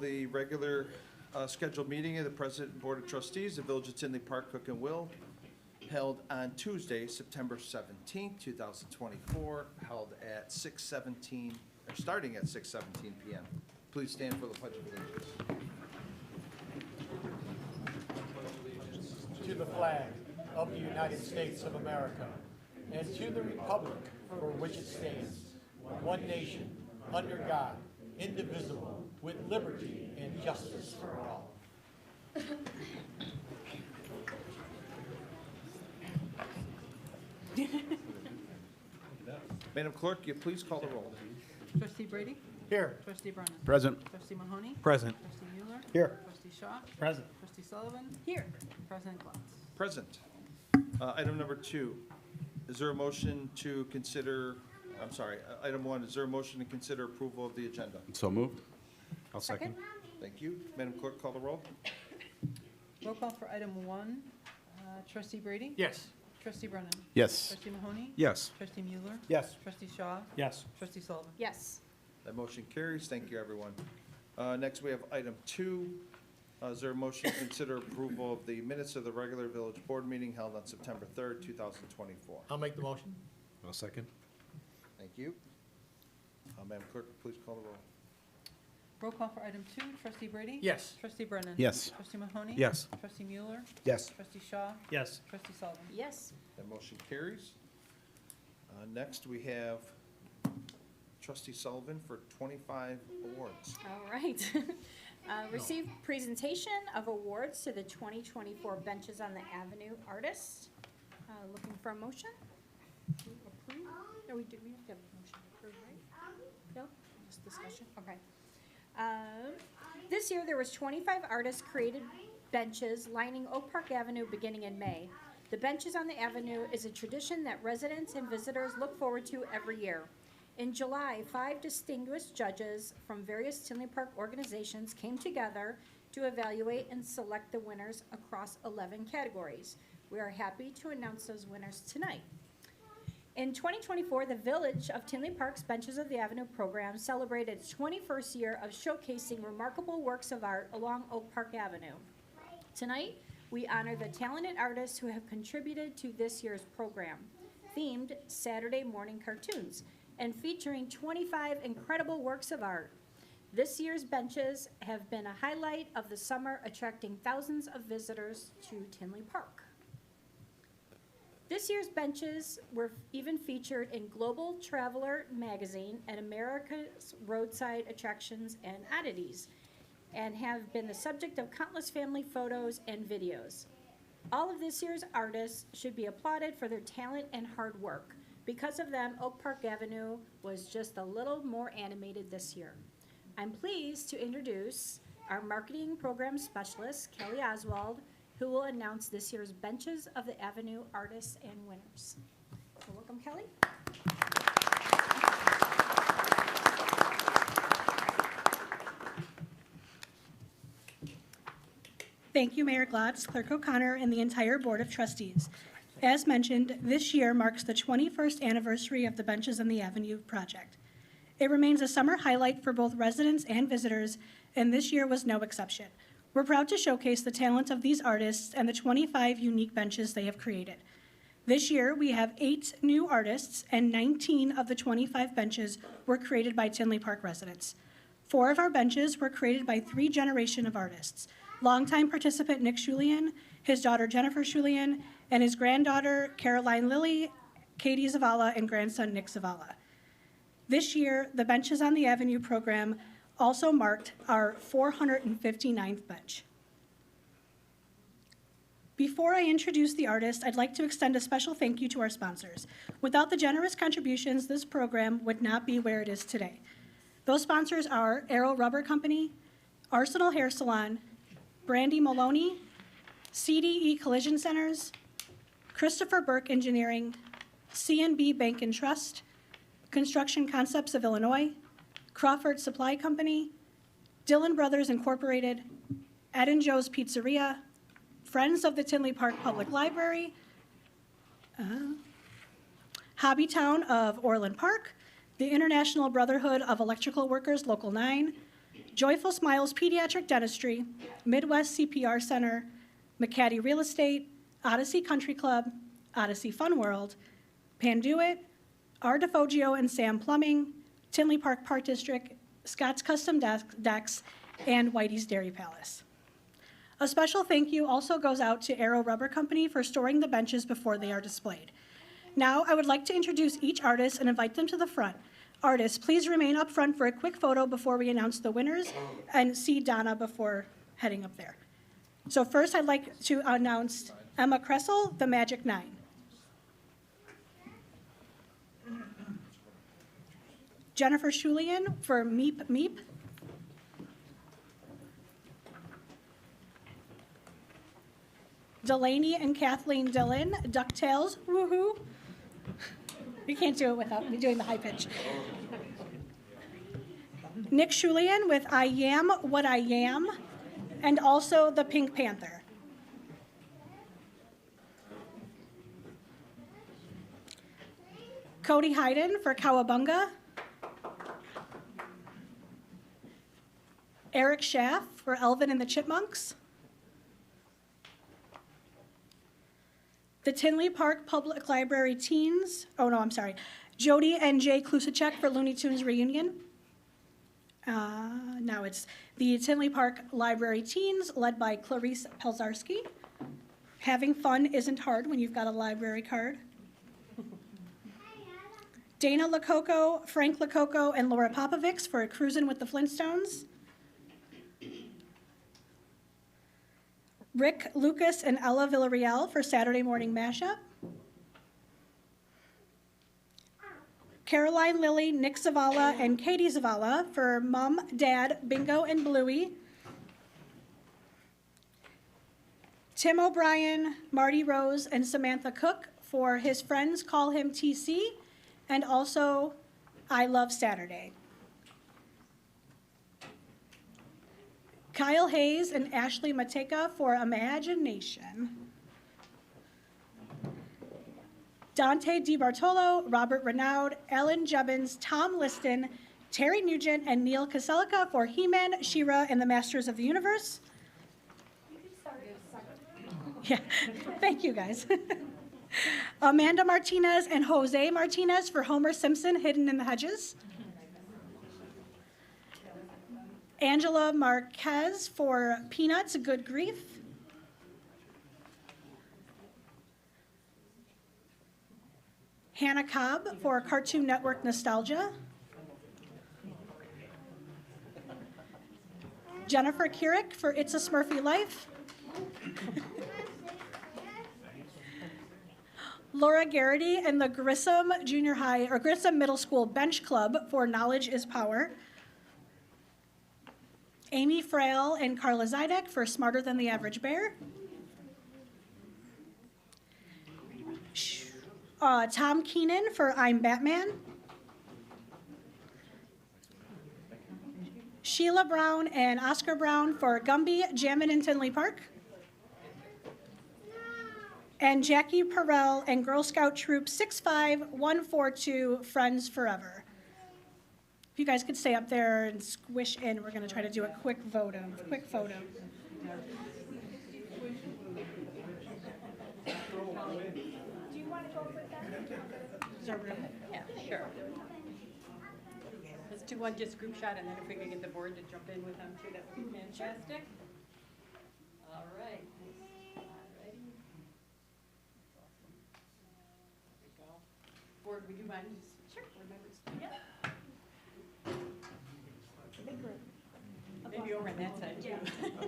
the regular scheduled meeting of the President and Board of Trustees of Village of Tinley Park, Cook and Will, held on Tuesday, September 17th, 2024, held at 6:17, or starting at 6:17 p.m. Please stand for the Pledge of Allegiance. To the flag of the United States of America and to the republic for which it stands, one nation, under God, indivisible, with liberty and justice for all. Madam Clerk, you please call the roll. Trustee Brady? Here. Trustee Brennan? Present. Trustee Mahoney? Present. Trustee Mueller? Here. Trustee Shaw? Present. Trustee Sullivan? Here. President Klotz? Present. Item number 2, is there a motion to consider, item 1, is there a motion to consider approval of the agenda? So moved. I'll second. Thank you. Madam Clerk, call the roll. Roll call for item 1. Trustee Brady? Yes. Trustee Brennan? Yes. Trustee Mahoney? Yes. Trustee Mueller? Yes. Trustee Shaw? Yes. Trustee Sullivan? Yes. That motion carries. Thank you, everyone. Next, we have item 2. Is there a motion to consider approval of the minutes of the regular village board meeting held on September 3rd, 2024? I'll make the motion. I'll second. Thank you. Madam Clerk, please call the roll. Roll call for item 2. Trustee Brady? Yes. Trustee Brennan? Yes. Trustee Mahoney? Yes. Trustee Mueller? Yes. Trustee Shaw? Yes. Trustee Sullivan? Yes. That motion carries. Next, we have Trustee Sullivan for 25 awards. All right. Received presentation of awards to the 2024 Benches on the Avenue artists. Looking for a motion to approve? No, we have to have a motion to approve, right? No? Just discussion? Okay. This year, there was 25 artists created benches lining Oak Park Avenue beginning in May. The Benches on the Avenue is a tradition that residents and visitors look forward to every year. In July, 5 distinguished judges from various Tinley Park organizations came together to evaluate and select the winners across 11 categories. We are happy to announce those winners tonight. In 2024, the Village of Tinley Park's Benches of the Avenue program celebrated its 21st year of showcasing remarkable works of art along Oak Park Avenue. Tonight, we honor the talented artists who have contributed to this year's program, themed Saturday Morning Cartoons, and featuring 25 incredible works of art. This year's benches have been a highlight of the summer, attracting thousands of visitors to Tinley Park. This year's benches were even featured in Global Traveler magazine and America's Roadside Attractions and Oddities, and have been the subject of countless family photos and videos. All of this year's artists should be applauded for their talent and hard work. Because of them, Oak Park Avenue was just a little more animated this year. I'm pleased to introduce our marketing program specialist, Kelly Oswald, who will announce this year's Benches of the Avenue artists and winners. So welcome, Kelly. Thank you, Mayor Glotz, Clerk O'Connor, and the entire Board of Trustees. As mentioned, this year marks the 21st anniversary of the Benches on the Avenue project. It remains a summer highlight for both residents and visitors, and this year was no exception. We're proud to showcase the talent of these artists and the 25 unique benches they have created. This year, we have 8 new artists, and 19 of the 25 benches were created by Tinley Park residents. 4 of our benches were created by 3 generations of artists: longtime participant Nick Schulian, his daughter Jennifer Schulian, and his granddaughter Caroline Lilly, Katie Zavala, and grandson Nick Zavala. This year, the Benches on the Avenue program also marked our 459th bench. Before I introduce the artist, I'd like to extend a special thank you to our sponsors. Without the generous contributions, this program would not be where it is today. Those sponsors are Arrow Rubber Company, Arsenal Hair Salon, Brandy Maloney, CDE Collision Centers, Christopher Burke Engineering, CNB Bank and Trust, Construction Concepts of Illinois, Crawford Supply Company, Dillon Brothers Incorporated, Ed and Joe's Pizzeria, Friends of the Tinley Park Public Library, Hobbytown of Orland Park, the International Brotherhood of Electrical Workers Local 9, Joyful Smiles Pediatric Dentistry, Midwest CPR Center, McCaddy Real Estate, Odyssey Country Club, Odyssey Fun World, Panduit, R. DeFogio and Sam Plumbing, Tinley Park Park District, Scott's Custom Decks, and Whitey's Dairy Palace. A special thank you also goes out to Arrow Rubber Company for storing the benches before they are displayed. Now, I would like to introduce each artist and invite them to the front. Artists, please remain up front for a quick photo before we announce the winners, and see Donna before heading up there. So first, I'd like to announce Emma Kressel, the Magic 9. Jennifer Shulian for Meep Meep. Delaney and Kathleen Dillon, DuckTales, woohoo. You can't do it without me doing the high pitch. Nick Shulian with I Am What I Am, and also the Pink Panther. Cody Hayden for Cowabunga. Eric Schaff for Elvin and the Chipmunks. The Tinley Park Public Library Teens, Jody and Jay Klusacek for Looney Tunes Reunion. Now it's the Tinley Park Library Teens, led by Clarice Pelzarski. Having fun isn't hard when you've got a library card. Dana Lococo, Frank Lococo, and Laura Popovics for Cruisin' with the Flintstones. Rick Lucas and Ella Villarreal for Saturday Morning Mashup. Caroline Lilly, Nick Zavala, and Katie Zavala for Mom, Dad, Bingo, and Bluey. Tim O'Brien, Marty Rose, and Samantha Cook for His Friends Call Him TC, and also I Love Saturday. Kyle Hayes and Ashley Mateka for Imagination. Dante DiBartolo, Robert Renaud, Ellen Jubbins, Tom Liston, Terry Nugent, and Neil Kaselica for He-Man, She-Ra, and the Masters of the Universe. Yeah, thank you guys. Amanda Martinez and Jose Martinez for Homer Simpson, Hidden in the Hedges. Angela Marquez for Peanuts, Good Grief. Hannah Cobb for Cartoon Network Nostalgia. Jennifer Kierick for It's a Smurfy Life. Laura Garrity and the Grissom Grissom Middle School Bench Club for Knowledge is Power. Amy Frail and Carla Zidek for Smarter Than the Average Bear. Tom Keenan for I'm Batman. Sheila Brown and Oscar Brown for Gumby, Jammin' in Tinley Park. And Jackie Perrell and Girl Scout Troop 65142, Friends Forever. If you guys could stay up there and squish in, we're going to try to do a quick photo. Do you want to go with that? Yeah, sure. Let's do one just group shot, and then if we can get the board to jump in with them too, that would be fantastic. All right. Alrighty. There we go. Board, would you mind just, sure, board members? Yeah. Maybe over on that side too. I think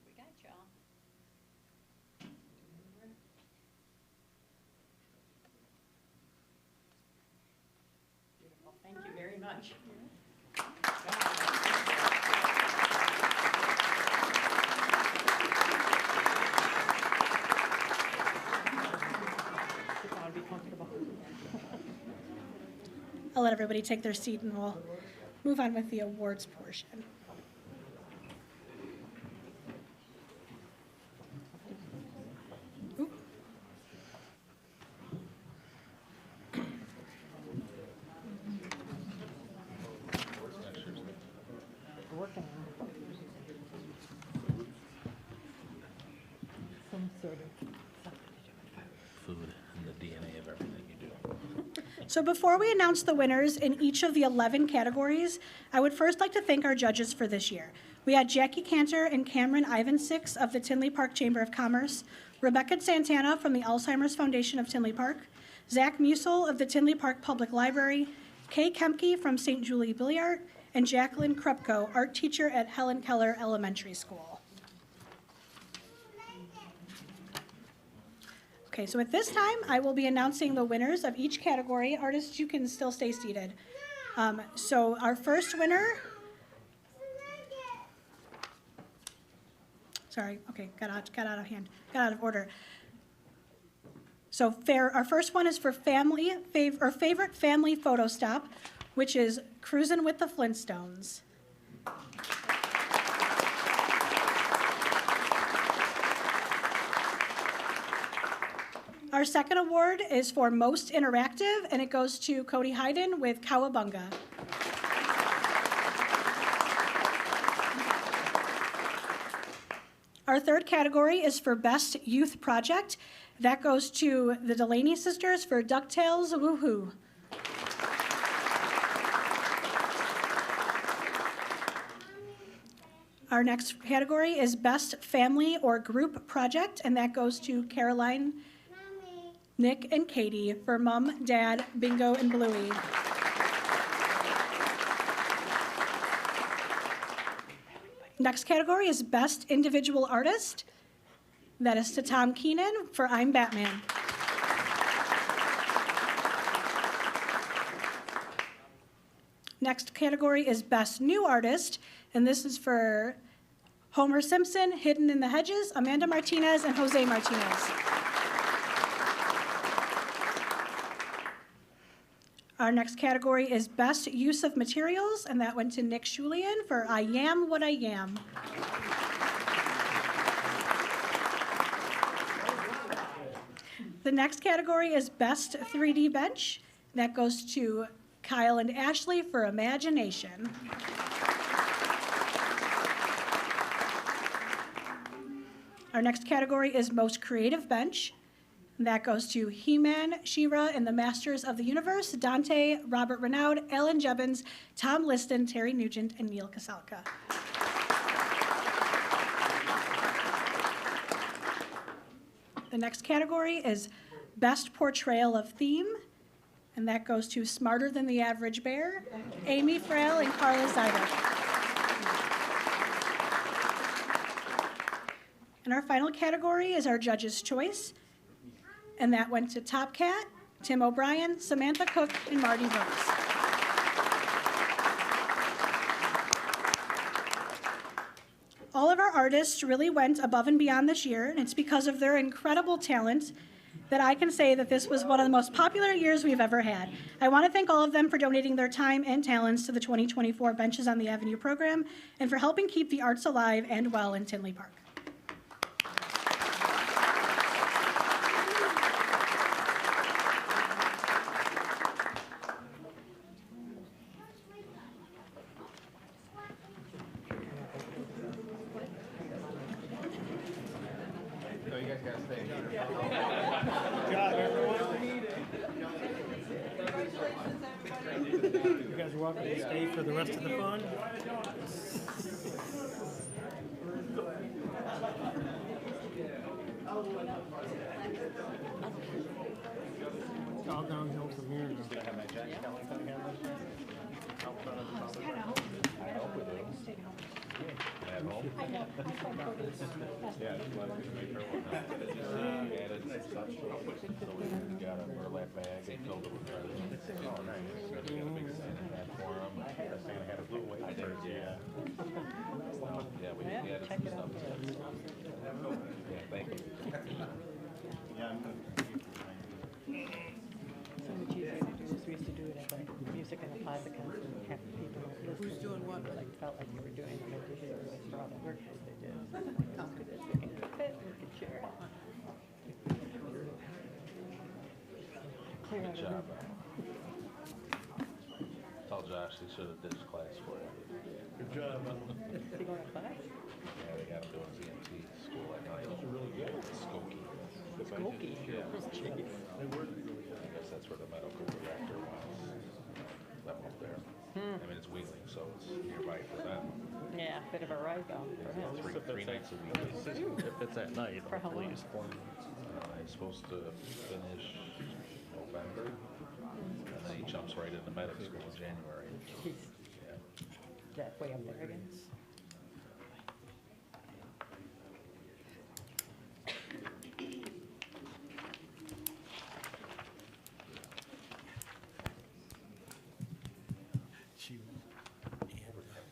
we got y'all. Beautiful, thank you very much. I'll let everybody take their seat and we'll move on with the awards portion. Food and the DNA of everything you do. So before we announce the winners in each of the 11 categories, I would first like to thank our judges for this year. We had Jackie Cantor and Cameron Ivansix of the Tinley Park Chamber of Commerce, Rebecca Santana from the Alzheimer's Foundation of Tinley Park, Zach Musel of the Tinley Park Public Library, Kay Kemke from St. Julie Billiart, and Jacqueline Krupko, art teacher at Helen Keller Elementary School. Okay, so at this time, I will be announcing the winners of each category. Artists, you can still stay seated. So our first winner, sorry, okay, got out of hand, got out of order. So our first one is for favorite family photo stop, which is Cruisin' with the Flintstones. Our second award is for most interactive, and it goes to Cody Hayden with Cowabunga. Our third category is for best youth project. That goes to the Delaney sisters for DuckTales Woohoo. Our next category is best family or group project, and that goes to Caroline, Nick, and Katie for Mom, Dad, Bingo, and Bluey. Next category is best individual artist. That is to Tom Keenan for I'm Batman. Next category is best new artist, and this is for Homer Simpson, Hidden in the Hedges, Amanda Martinez, and Jose Martinez. Our next category is best use of materials, and that went to Nick Shulian for I Am What I Am. The next category is best 3D bench. That goes to Kyle and Ashley for Imagination. Our next category is most creative bench. That goes to He-Man, She-Ra, and the Masters of the Universe, Dante, Robert Renaud, Ellen Jubbins, Tom Liston, Terry Nugent, and Neil Kasalka. The next category is Best Portrayal of Theme, and that goes to Smarter Than the Average Bear, Amy Frail, and Carla Zyder. And our final category is our Judge's Choice, and that went to Top Cat, Tim O'Brien, Samantha Cook, and Marty Rose. All of our artists really went above and beyond this year, and it's because of their incredible talent that I can say that this was one of the most popular years we've ever had. I want to thank all of them for donating their time and talents to the 2024 Benches on the Avenue program and for helping keep the arts alive and well in Tinley Park. You guys are welcome to stay for the rest of the fun. It's all downhill from here now. So much easier to do this. We used to do it at like music and the plaza council and have people listen. Who's doing what? Like felt like you were doing a audition for all the work that they did. Come to this, we can fit, we can share it. Clear out Good a job. room. Tell Josh he should have ditched class for you. Is he going to class? Yeah, they got them doing CMC school at night. Those are really good. Skokie. Skokie. Yeah. I guess that's where the medical director was. Them up there. I mean, it's Wheeling, so it's nearby for them. Yeah, bit of a ride though for him. Three nights a week. If it's at night, For how hopefully long? he's formed. He's supposed to finish November, and then he jumps right into medical school in January. He's Yeah. that way up there again.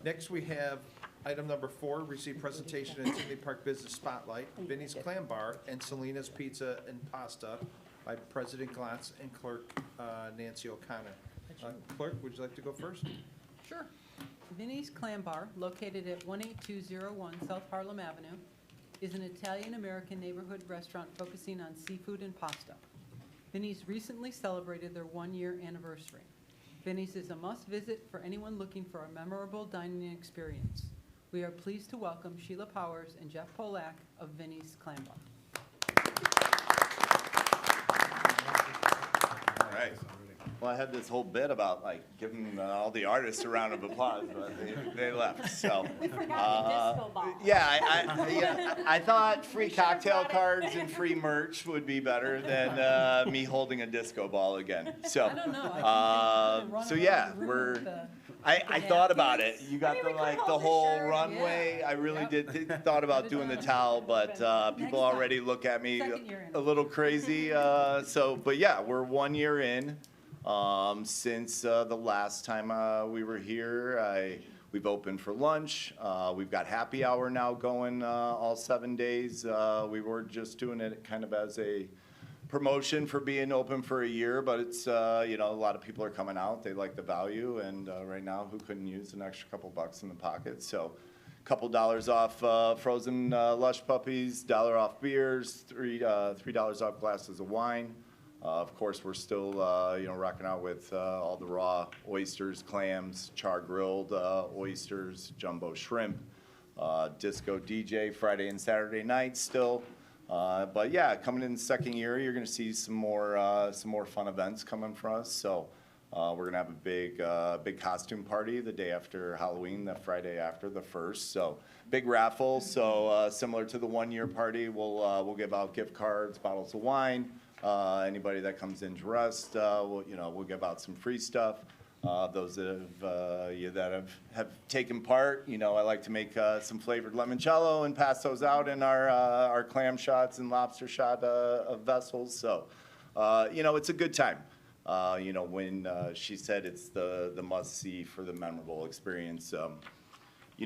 Next, we have item number 4, receive presentation at Tinley Park Business Spotlight, Vinnie's Clam Bar, and Selena's Pizza and Pasta by President Glatz and Clerk Nancy O'Connor. Clerk, would you like to go first? Sure. Vinnie's Clam Bar, located at 18201 South Harlem Avenue, is an Italian-American neighborhood restaurant focusing on seafood and pasta. Vinnie's recently celebrated their 1-year anniversary. Vinnie's is a must-visit for anyone looking for a memorable dining experience. We are pleased to welcome Sheila Powers and Jeff Polak of Vinnie's Clam Bar. All right. Well, I had this whole bit about like giving all the artists a round of applause, but they left. So We forgot the disco ball. yeah, I thought free cocktail cards and free merch would be better than me holding a disco ball again. So I don't know. I think they so run yeah, around the room we're. with the- I thought about it. You got I mean, the we could like the hold the whole shirt. runway. Yeah. I really Yep. thought about Put it doing the on. towel, but people time. already look at me Second year in. a little crazy. But yeah, we're 1 year in. Since the last time we were here, we've opened for lunch. We've got happy hour now going all 7 days. We were just doing it kind of as a promotion for being open for a year, but it's, a lot of people are coming out. They like the value, and right now, who couldn't use an extra couple bucks in the pocket? So a couple dollars off frozen Lush Puppies, $1 off beers, $3 off glasses of wine. Of course, we're still, rocking out with all the raw oysters, clams, char-grilled oysters, jumbo shrimp, disco DJ Friday and Saturday nights still. But yeah, coming in the second year, you're going to see some more fun events coming for us. So we're going to have a big costume party the day after Halloween, the Friday after the 1st. So big raffle. So similar to the 1 year party, we'll give out gift cards, bottles of wine. Anybody that comes in dressed, we'll give out some free stuff. Those that have taken part, I like to make some flavored limoncello and pass those out in our clam shots and lobster shot vessels. So, it's a good time. When she said it's the must-see for the memorable experience,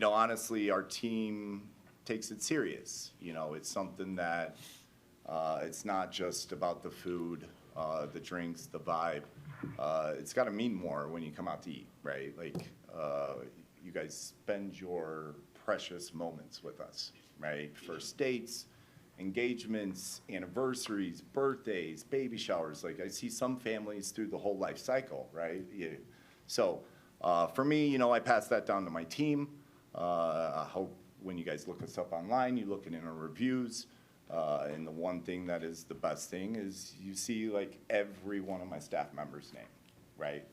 honestly, our team takes it serious. It's something that it's not just about the food, the drinks, the vibe. It's got to mean more when you come out to eat, right? Like, you guys spend your precious moments with us, right? First dates, engagements, anniversaries, birthdays, baby showers. Like, I see some families through the whole life cycle, right? So, for me, I pass that down to my team. I hope when you guys look us up online, you look in our reviews. And the one thing that is the best thing is you see like every one of my staff members' name, right?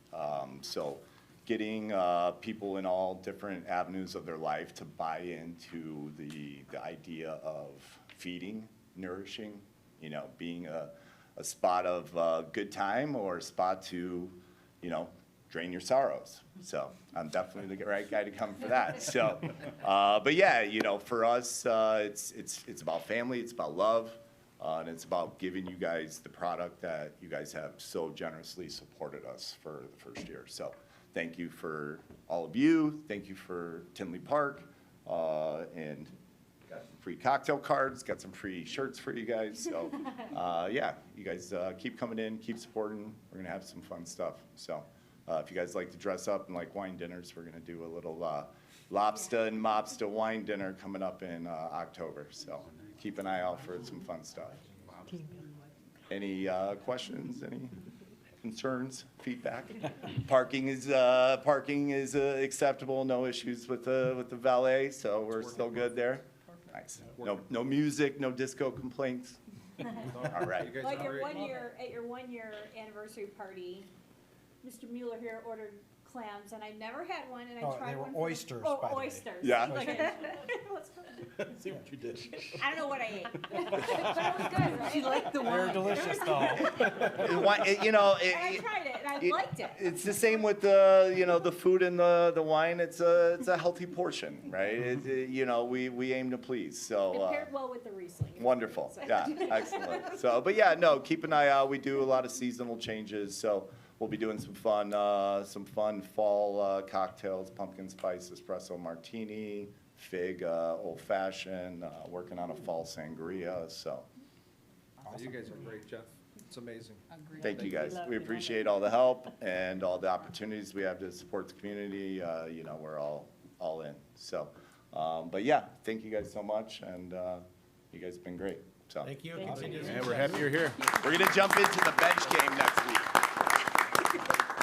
So getting people in all different avenues of their life to buy into the idea of feeding, nourishing, being a spot of good time or a spot to, drain your sorrows. So I'm definitely the right guy to come for that. So, but yeah, for us, it's about family, it's about love, and it's about giving you guys the product that you guys have so generously supported us for the first year. So thank you for all of you. Thank you for Tinley Park, and got some free cocktail cards, got some free shirts for you guys. So yeah, you guys keep coming in, keep supporting. We're gonna have some fun stuff. So. If you guys like to dress up and like wine dinners, we're going to do a little lobster and mobster wine dinner coming up in October. So keep an eye out for some fun stuff. Any questions? Any? concerns, feedback. Parking is acceptable, no issues with the valet, so we're still good there. Nice. No music, no disco complaints. All right. You guys Like are your great. 1 year, at your 1 year anniversary party, Mr. Mueller here ordered clams, and I never had one, and I Oh, tried they were one. for- oysters, Oh, by the way. oysters. Yeah. Okay. See what you did. I don't know what I ate. But it was good, right? She liked the They're wine. delicious though. You know, And I tried it, and I liked it. it's the same with the food and the wine. It's a healthy portion, right? You know, we aim to please, It so. paired well with the Riesling. Wonderful, yeah, excellent. So, but yeah, no, keep an eye out. We do a lot of seasonal changes, so we'll be doing some fun fall cocktails, pumpkin spice espresso martini, fig old fashioned, working on a fall sangria, so. You guys are great, Jeff. It's amazing. Thank you, guys. We appreciate all the help and all the opportunities we have to support the community. You know, we're all in, so. But yeah, thank you guys so much, and you guys have been great, so. Thank you. Thank Continue. And we're happy you're here. We're gonna jump into the bench game next week.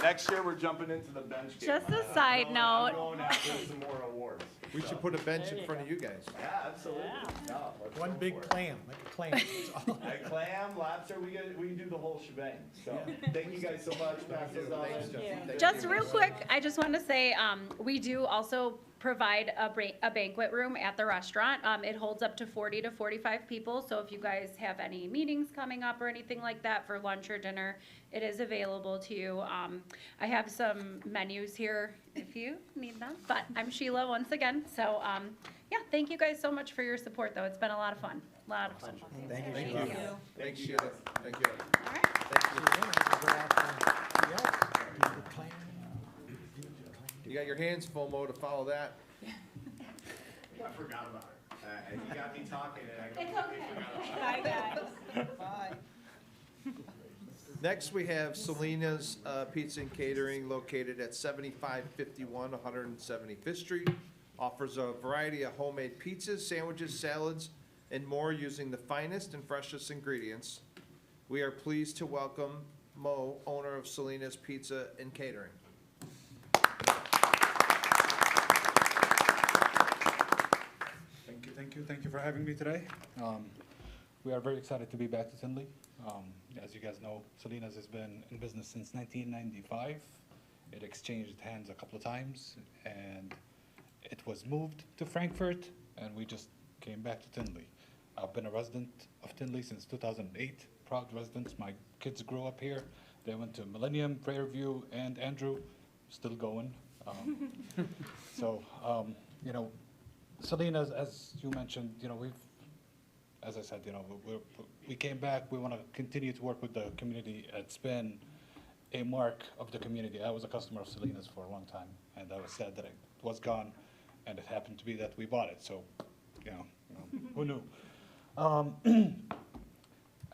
Next year, we're jumping into the bench game. Just a side I'm note. going after some more awards. We should put a bench in front of you guys. Yeah, absolutely. No, let's One go big for it. clam, like a clam. That's all. A clam, lobster, we do the whole shebang. So, thank you guys so much. Pass those on. Thanks, Jeff. Thank Just you. real quick, I just want to say, we do also provide a banquet room at the restaurant. It holds up to 40 to 45 people, so if you guys have any meetings coming up or anything like that for lunch or dinner, it is available to you. I have some menus here if you need them, but I'm Sheila once again, so, yeah, thank you guys so much for your support, though. It's been a lot of fun, a lot of fun. Thank you, Thank Sheila. you. Thank you. Thank you. All right. You got your hands full, Mo, to follow that. I forgot about it. You got me talking and I It's okay. Bye, guys. Bye. Next, we have Selena's Pizza and Catering located at 7551 175th Street. Offers a variety of homemade pizzas, sandwiches, salads, and more using the finest and freshest ingredients. We are pleased to welcome Mo, owner of Selena's Pizza and Catering. Thank you for having me today. We are very excited to be back to Tinley. As you guys know, Selena's has been in business since 1995. It exchanged hands a couple of times, and it was moved to Frankfurt, and we just came back to Tinley. I've been a resident of Tinley since 2008, proud resident. My kids grew up here. They went to Millennium, Prairie View, and Andrew, still going. So, you know, Selena's, as you mentioned, you know, as I said, you know, we came back. We want to continue to work with the community. It's been a mark of the community. I was a customer of Selena's for a long time, and I was sad that it was gone, and it happened to be that we bought it. So, you know who knew?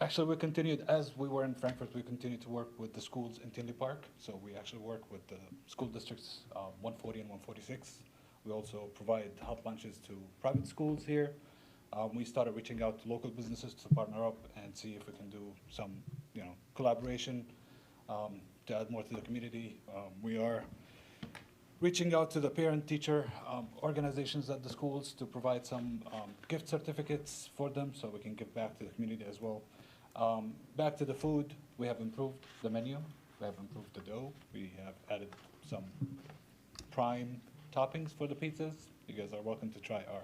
Actually, we continued, as we were in Frankfurt, we continued to work with the schools in Tinley Park. So we actually work with the school districts 140 and 146. We also provide hot lunches to private schools here. We started reaching out to local businesses to partner up and see if we can do some, you know, collaboration to add more to the community. We are reaching out to the parent-teacher organizations at the schools to provide some gift certificates for them so we can give back to the community as well. Back to the food, we have improved the menu. We have improved the dough. We have added some prime toppings for the pizzas. You guys are welcome to try our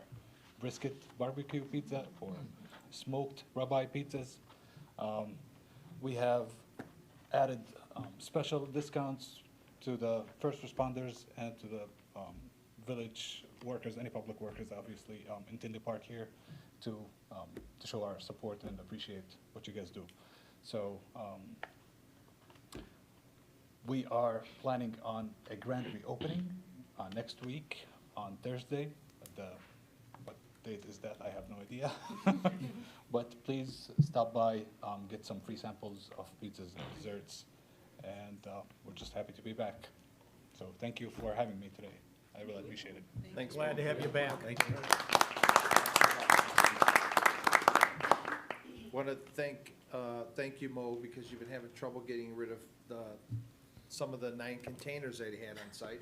brisket barbecue pizza or smoked ribeye pizzas. We have added special discounts to the first responders and to the village workers, any public workers, obviously, in Tinley Park here to show our support and appreciate what you guys do. So we are planning on a grand reopening next week on Thursday. What date is that? I have no idea. But please stop by, get some free samples of pizzas and desserts, and we're just happy to be back. So thank you for having me today. I really appreciate it. Thanks. Glad to have you back. Thank you. Want to thank you, Mo, because you've been having trouble getting rid of some of the 9 containers that he had on site.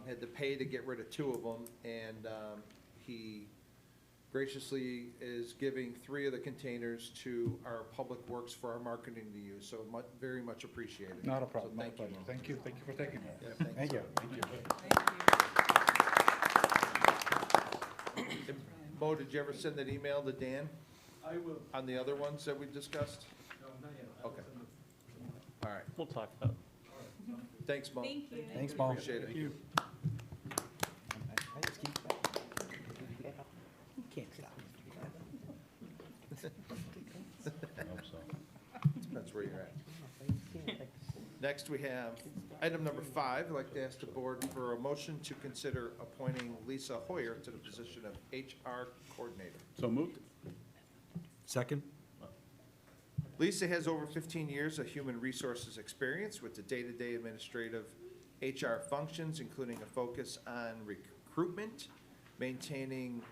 Had to pay to get rid of 2 of them, and he graciously is giving 3 of the containers to our Public Works for our marketing to use, so very much appreciated. Not a problem, So not a pleasure. Thank you for taking that. Yeah, thank you. Thank you. And Mo, did you ever send that email to Dan? I will. On the other ones that we discussed? No, not yet. Okay. All right. We'll talk about it. Thanks, Mo. Thank you. Thanks, Paul. Appreciate it. You can't stop. I hope so. Depends where you're at. Next, we have item number 5. I'd like to ask the board for a motion to consider appointing Lisa Hoyer to the position of HR coordinator. So moved? Second? Lisa has over 15 years of human resources experience with the day-to-day administrative HR functions, including a focus on recruitment, maintaining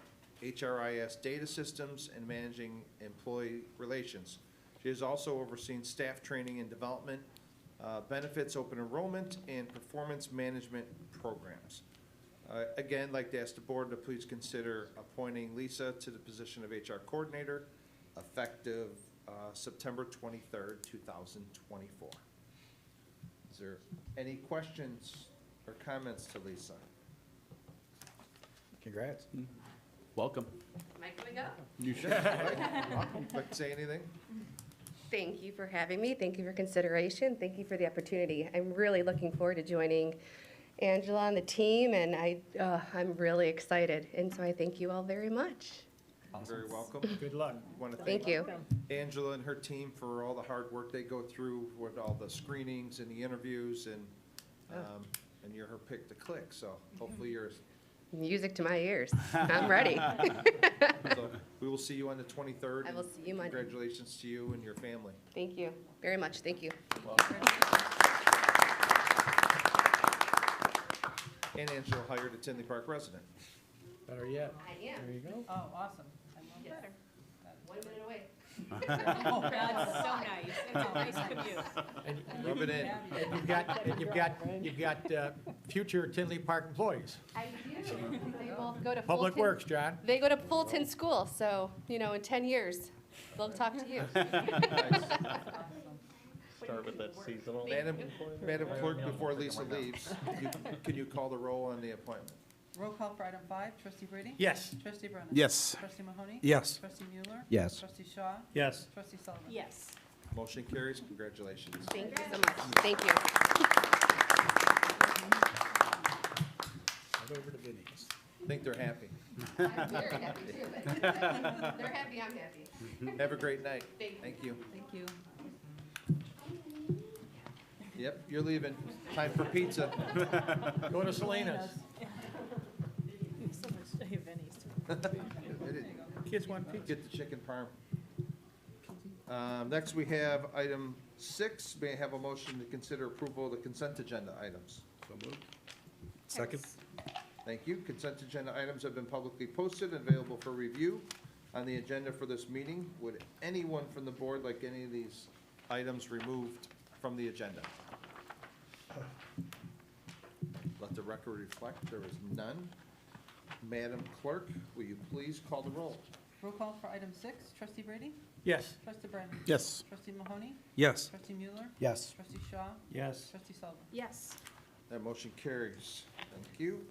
HRIS data systems, and managing employee relations. She has also overseen staff training and development, benefits, open enrollment, and performance management programs. Again, I'd like to ask the board to please consider appointing Lisa to the position of HR coordinator effective September 23rd, 2024. Is there any questions or comments to Lisa? Congrats. Welcome. Am I coming up? You should. Like to say anything? Thank you for having me. Thank you for consideration. Thank you for the opportunity. I'm really looking forward to joining Angela on the team, and I'm really excited. And so I thank you all very much. Very welcome. Good luck. Want to Thank you. Angela and her team for all the hard work they go through with all the screenings and the interviews, and you're her pick to click, so hopefully you're. Music to my ears. I'm ready. So we will see you on the 23rd. I will see you Monday. Congratulations to you and your family. Thank you very much. Thank you. And Angela hired a Tinley Park resident. Better yet. I am. There you go. Oh, awesome. I love Yes. that. 1 minute away. That's so nice. It's a nice commute. And Rub it in. you've got future Tinley Park employees. I do. They both go to Public Fulton. Works, John. They go to Fulton School, so, in 10 years, they'll talk to you. Start with that seasonal. Madam Clerk, before Lisa leaves, can you call the roll on the appointment? Roll call for item 5, trustee Brady? Yes. Trustee Brennan? Yes. Trustee Mahoney? Yes. Trustee Mueller? Yes. Trustee Shaw? Yes. Trustee Sullivan? Yes. Motion carries. Congratulations. Thank you so much. Thank you. Right over to Vinnie's. I think they're happy. I'm very happy too, but they're happy, I'm happy. Have a great night. Thank you. Thank you. Yep, you're leaving. Time for pizza. Go to Selena's. So much Vinnie's. Kids want pizza. Get the chicken parm. Next, we have item 6. May I have a motion to consider approval of the consent agenda items? So moved. Second? Thank you. Consent agenda items have been publicly posted and available for review on the agenda for this meeting. Would anyone from the board like any of these items removed from the agenda? Let the record reflect there is none. Madam Clerk, will you please call the roll? Roll call for item 6, trustee Brady? Yes. Trustee Brennan? Yes. Trustee Mahoney? Yes. Trustee Mueller? Yes. Trustee Shaw? Yes. Trustee Sullivan? Yes. That motion carries. Thank you.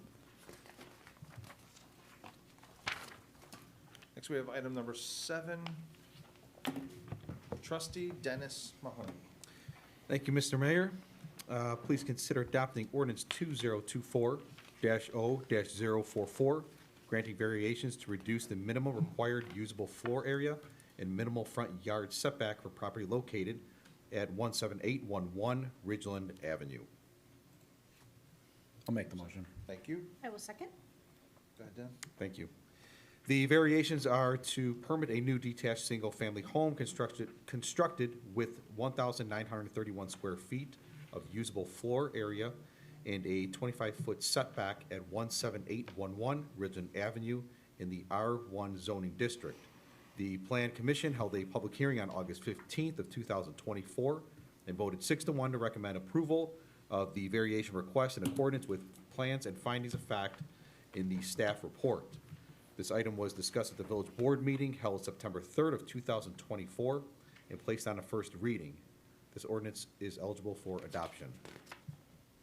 Next, we have item number 7. Trustee Dennis Mahoney. Thank you, Mr. Mayor. Please consider adopting ordinance 2024-0-044, granting variations to reduce the minimum required usable floor area and minimal front yard setback for property located at 17811 Ridgeland Avenue. I'll make the motion. Thank you. I will second. Go ahead, Dan. Thank you. The variations are to permit a new detached single-family home constructed with 1,931 square feet of usable floor area and a 25-foot setback at 17811 Ridgeland Avenue in the R1 zoning district. The Plan Commission held a public hearing on August 15th of 2024 and voted 6-1 to recommend approval of the variation request in accordance with plans and findings of fact in the staff report. This item was discussed at the village board meeting held September 3rd of 2024 and placed on a first reading. This ordinance is eligible for adoption.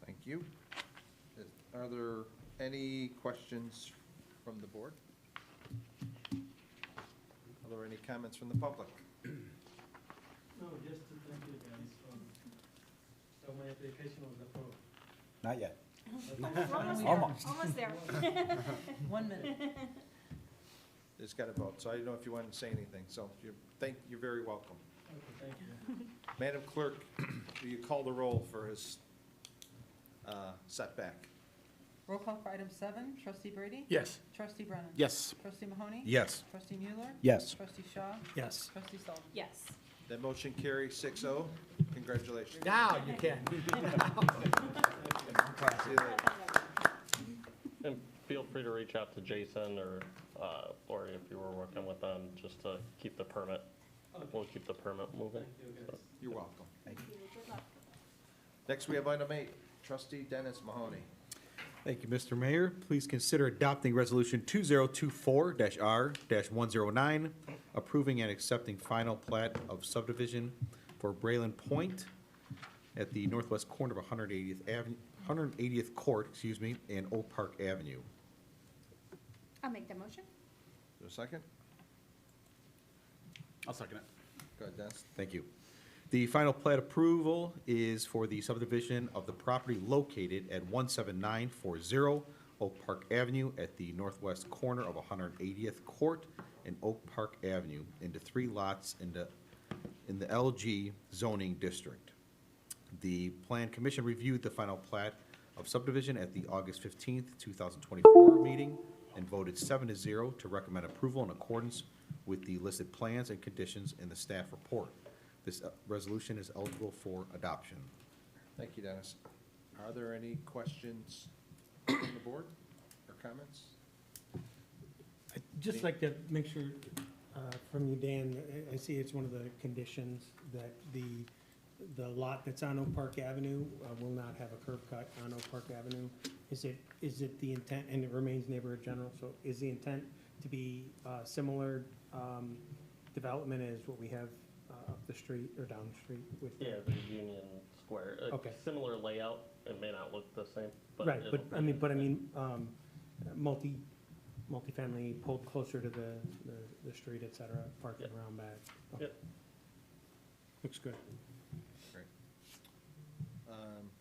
Thank you. Are there any questions from the board? Are there any comments from the public? No, just to thank you guys. So my application was approved. Not yet. Almost there. 1 minute. Just got to vote, so I don't know if you want to say anything, so you're very welcome. Okay, thank you. Madam Clerk, will you call the roll for his setback? Roll call for item 7, trustee Brady? Yes. Trustee Brennan? Yes. Trustee Mahoney? Yes. Trustee Mueller? Yes. Trustee Shaw? Yes. Trustee Sullivan? Yes. That motion carries 6-0. Congratulations. Now you can. See you later. And feel free to reach out to Jason or if you were working with them, just to keep the permit. We'll keep the permit moving. You're welcome. Next, we have item 8, trustee Dennis Mahoney. Thank you, Mr. Mayor. Please consider adopting Resolution 2024-R-109, approving and accepting final plat of subdivision for Brayland Point at the northwest corner of 180th Court, and Oak Park Avenue. I'll make that motion. Is there a second? I'll second it. Go ahead, Dennis. Thank you. The final plat approval is for the subdivision of the property located at 17940 Oak Park Avenue at the northwest corner of 180th Court and Oak Park Avenue into 3 lots in the LG zoning district. The Plan Commission reviewed the final plat of subdivision at the August 15th, 2024 meeting and voted 7-0 to recommend approval in accordance with the listed plans and conditions in the staff report. This resolution is eligible for adoption. Thank you, Dennis. Are there any questions from the board or comments? I'd just like to make sure from you, Dan, I see it's one of the conditions that the lot that's on Oak Park Avenue will not have a curb cut on Oak Park Avenue. Is it the intent, and it remains neighborhood general, so is the intent to be similar development as what we have up the street or down the street with? Yeah, the Union Square. Okay. Similar layout. It may not look the same, but Right, it'll but I mean, multifamily pulled closer to the street, et cetera, parking Yep. around back. Okay. Yep. Looks good. Great.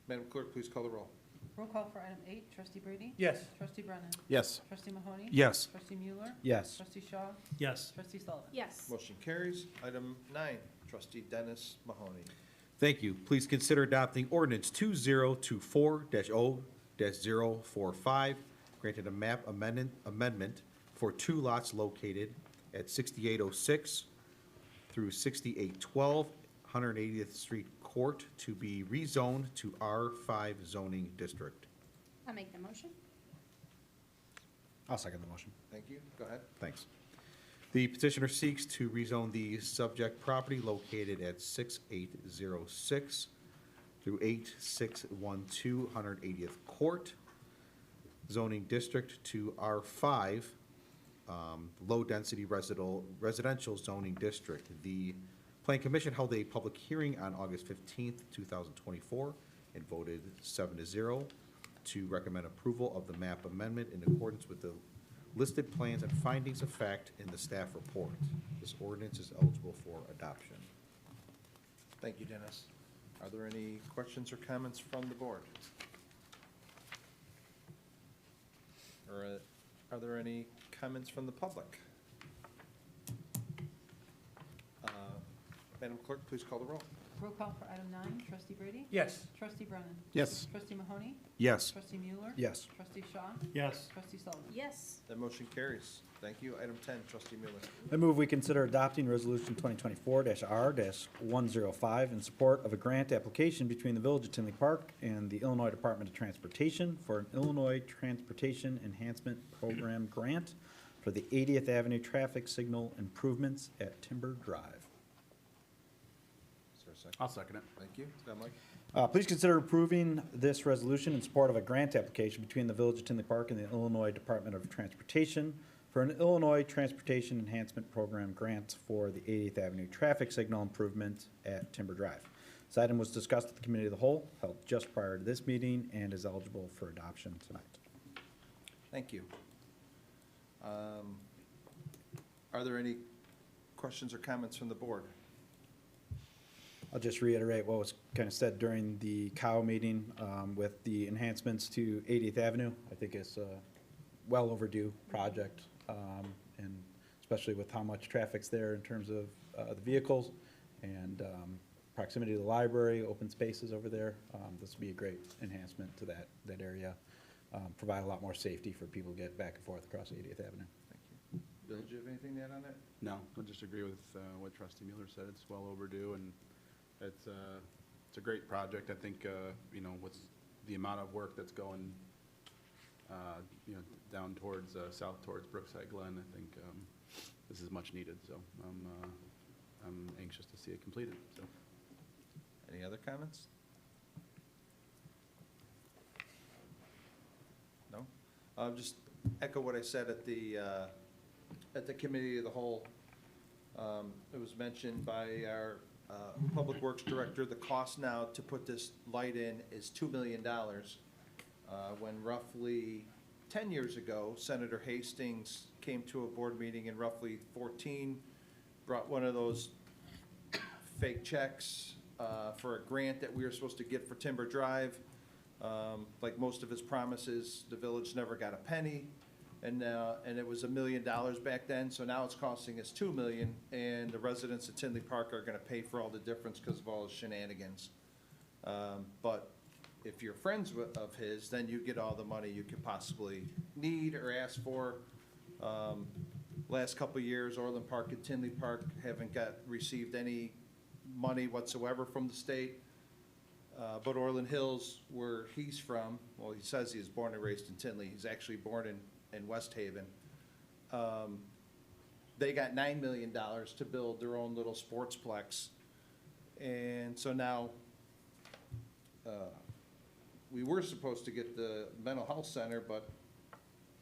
Madam Clerk, please call the roll. Roll call for item 8, trustee Brady? Yes. Trustee Brennan? Yes. Trustee Mahoney? Yes. Trustee Mueller? Yes. Trustee Shaw? Yes. Trustee Sullivan? Yes. Motion carries. Item 9, trustee Dennis Mahoney. Thank you. Please consider adopting ordinance 2024-0-045, granted a map amendment for 2 lots located at 6806 through 6812 180th Street Court to be rezoned to R5 zoning district. I'll make the motion. I'll second the motion. Thank you. Go ahead. Thanks. The petitioner seeks to rezone the subject property located at 6806 through 8612 180th Court zoning district to R5 low-density residential zoning district. The Plan Commission held a public hearing on August 15th, 2024, and voted 7-0 to recommend approval of the map amendment in accordance with the listed plans and findings of fact in the staff report. This ordinance is eligible for adoption. Thank you, Dennis. Are there any questions or comments from the board? Or are there any comments from the public? Madam Clerk, please call the roll. Roll call for item 9, trustee Brady? Yes. Trustee Brennan? Yes. Trustee Mahoney? Yes. Trustee Mueller? Yes. Trustee Shaw? Yes. Trustee Sullivan? Yes. That motion carries. Thank you. Item 10, trustee Mueller. I move we consider adopting Resolution 2024-R-105 in support of a grant application between the Village of Tinley Park and the Illinois Department of Transportation for an Illinois Transportation Enhancement Program grant for the 80th Avenue traffic signal improvements at Timber Drive. Is there a second? I'll second it. Thank you. Is that Mike? Please consider approving this resolution in support of a grant application between the Village of Tinley Park and the Illinois Department of Transportation for an Illinois Transportation Enhancement Program grant for the 80th Avenue traffic signal improvement at Timber Drive. This item was discussed at the Committee of the Whole, held just prior to this meeting, and is eligible for adoption tonight. Thank you. Are there any questions or comments from the board? I'll just reiterate what was kind of said during the COW meeting with the enhancements to 80th Avenue. I think it's a well overdue project, and especially with how much traffic's there in terms of the vehicles and proximity to the library, open spaces over there. This would be a great enhancement to that area. Provide a lot more safety for people to get back and forth across 80th Avenue. Thank you. Bill, do you have anything to add on that? No, I just agree with what Trustee Mueller said. It's well overdue, and it's a great project. I think, you know, with the amount of work that's going, you know, down towards, south towards Brookside Glen, I think this is much needed, so I'm anxious to see it completed, so. Any other comments? No? I'll just echo what I said at the Committee of the Whole. It was mentioned by our Public Works Director, the cost now to put this light in is $2 million. When roughly 10 years ago, Senator Hastings came to a board meeting in roughly 14, brought one of those fake checks for a grant that we were supposed to get for Timber Drive. Like most of his promises, the village never got a penny, and it was $1 million back then. So now it's costing us $2 million, and the residents of Tinley Park are going to pay for all the difference because of all his shenanigans. But if you're friends of his, then you get all the money you could possibly need or ask for. Last couple of years, Orland Park and Tinley Park haven't received any money whatsoever from the state. But Orland Hills, where he's from, well, he says he was born and raised in Tinley. He's actually born in West Haven. They got $9 million to build their own little sportsplex. And so now, we were supposed to get the mental health center, but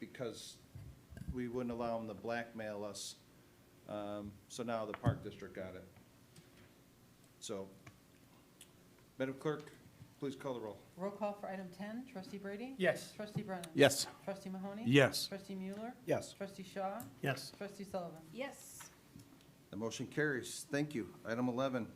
because we wouldn't allow them to blackmail us, so now the Park District got it. So, Madam Clerk, please call the roll. Roll call for item 10, Trustee Brady? Yes. Trustee Brennan? Yes. Trustee Mahoney? Yes. Trustee Mueller? Yes. Trustee Shaw? Yes. Trustee Sullivan? Yes. The motion carries. Thank you. Item 11,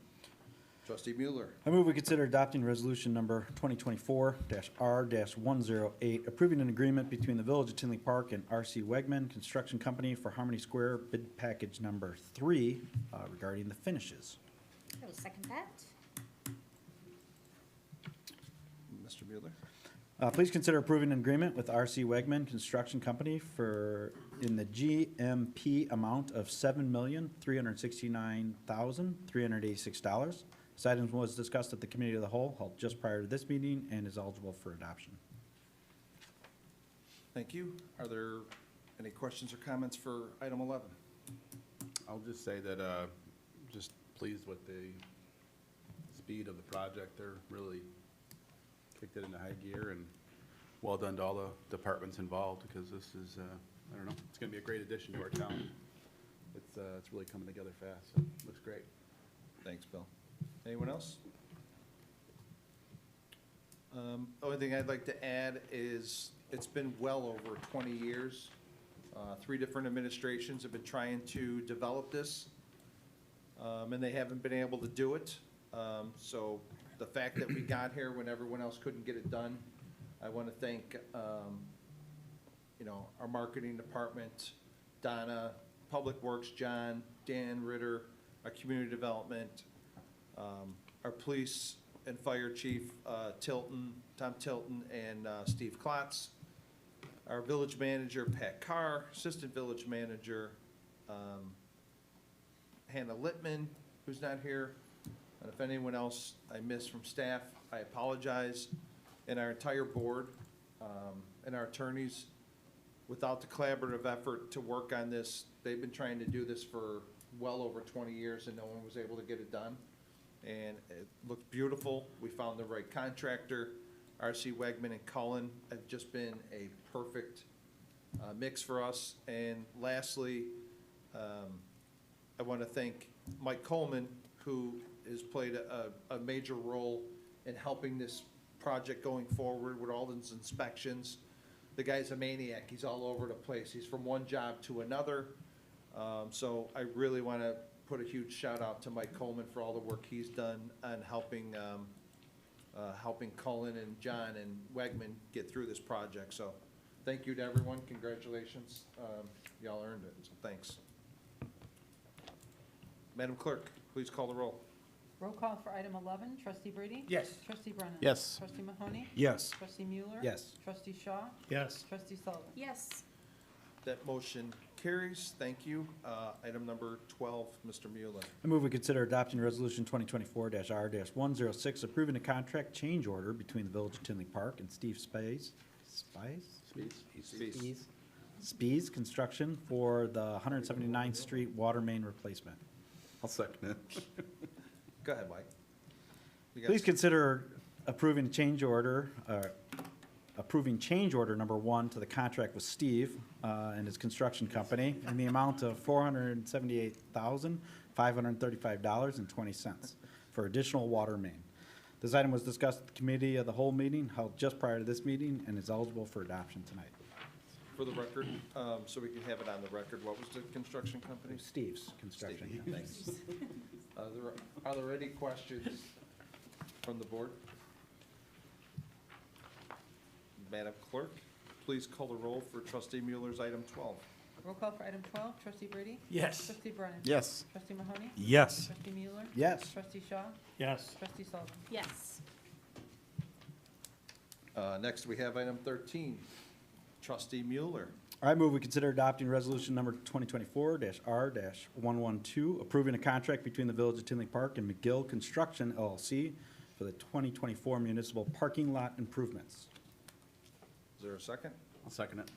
Trustee Mueller. I move we consider adopting resolution number 2024-R-108, approving an agreement between the Village of Tinley Park and R.C. Wegman Construction Company for Harmony Square bid package number 3 regarding the finishes. I will second that. Mr. Mueller. Please consider approving an agreement with R.C. Wegman Construction Company in the GMP amount of $7,369,386. This item was discussed at the Committee of the Whole, held just prior to this meeting, and is eligible for adoption. Thank you. Are there any questions or comments for item 11? I'll just say that, just pleased with the speed of the project. They're really kicked it into high gear, and well done to all the departments involved, because this is, I don't know, it's gonna be a great addition to our town. It's really coming together fast, so it looks great. Thanks, Bill. Anyone else? Only thing I'd like to add is it's been well over 20 years. 3 different administrations have been trying to develop this, and they haven't been able to do it. So the fact that we got here when everyone else couldn't get it done, I want to thank, you know, our marketing department, Donna, Public Works, John, Dan Ritter, our community development, our police and fire chief, Tom Tilton, and Steve Klotz, our village manager, Pat Carr, assistant village manager, Hannah Littman, who's not here. And if anyone else I missed from staff, I apologize. And our entire board, and our attorneys, without the collaborative effort to work on this, they've been trying to do this for well over 20 years and no one was able to get it done. And it looked beautiful. We found the right contractor. RC Wegman and Cullen have just been a perfect mix for us. And lastly, I want to thank Mike Coleman, who has played a major role in helping this project going forward with all these inspections. The guy's a maniac. He's all over the place. He's from one job to another. So I really want to put a huge shout out to Mike Coleman for all the work he's done on helping Cullen and John and Wegman get through this project. So thank you to everyone. Congratulations. Y'all earned it, so thanks. Madam Clerk, please call the roll. Roll call for item 11, trustee Brady? Yes. Trustee Brennan? Yes. Trustee Mahoney? Yes. Trustee Mueller? Yes. Trustee Shaw? Yes. Trustee Sullivan? Yes. That motion carries. Thank you. Item number 12, Mr. Mueller. I move we consider adopting resolution 2024-R-106, approving a contract change order between the Village of Tinley Park and Steve Spees Construction for the 179th Street water main replacement. I'll second it. Go ahead, Mike. You got- Please consider approving change order number 1 to the contract with Steve and his construction company in the amount of $478,535.20 for additional water main. This item was discussed at the committee of the whole meeting held just prior to this meeting and is eligible for adoption tonight. For the record, so we can have it on the record, what was the construction company? Steve's Construction. Steve, thanks. Are there any questions from the board? Madam Clerk, please call the roll for trustee Mueller's item 12. Roll call for item 12, trustee Brady? Yes. Trustee Brennan? Yes. Trustee Mahoney? Yes. Trustee Mueller? Yes. Trustee Shaw? Yes. Trustee Sullivan? Yes. Next, we have item 13, trustee Mueller. I move we consider adopting resolution number 2024-R-112, approving a contract between the Village of Tinley Park and McGill Construction LLC for the 2024 municipal parking lot improvements. Is there a second? I'll second it.